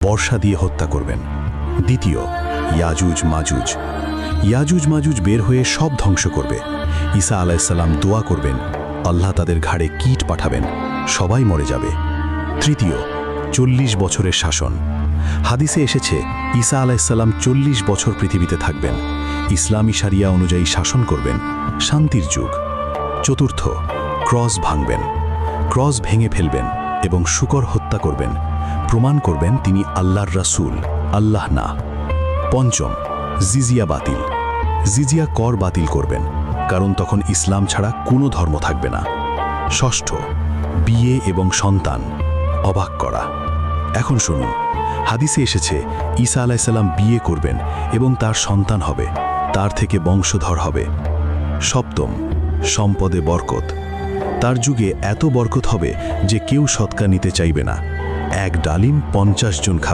বর্ষা দিয়ে হত্যা করবেন। দ্বিতীয়, ইয়াজুজ মাজুজ। ইয়াজুজ মাজুজ বের হয়ে সব ধ্বংস করবে। ঈসা আলাইসাল্লাম দোয়া করবেন, আল্লাহ তাদের ঘাড়ে কীট পাঠাবেন, সবাই মরে যাবে। তৃতীয়, 40 বছরের শাসন। হাদিসে এসেছে ঈসা আলাইসাল্লাম 40 বছর পৃথিবীতে থাকবেন, ইসলামী শারিয়া অনুযায়ী শাসন করবেন, শান্তির যুগ। চতুর্থ, ক্রস ভাঙবেন। ক্রস ভেঙে ফেলবেন এবং শুকর হত্যা করবেন, প্রমাণ করবেন তিনি আল্লাহর রাসূল, আল্লাহ না। পঞ্চম, জিজিয়া বাতিল। জিজিয়া কর বাতিল করবেন, কারণ তখন ইসলাম ছাড়া কোনো ধর্ম থাকবে না। ষষ্ঠ, বিয়ে এবং সন্তান। অবাক করা। এখন শুনুন, হাদিসে এসেছে ঈসা আলাইসাল্লাম বিয়ে করবেন এবং তার সন্তান হবে, তার থেকে বংশধর হবে। সপ্তম, সম্পদে বরকত। তার যুগে এত বরকত হবে যে কেউ সৎকা নিতে চাইবে না। এক ডালিম 50 জন খাবে।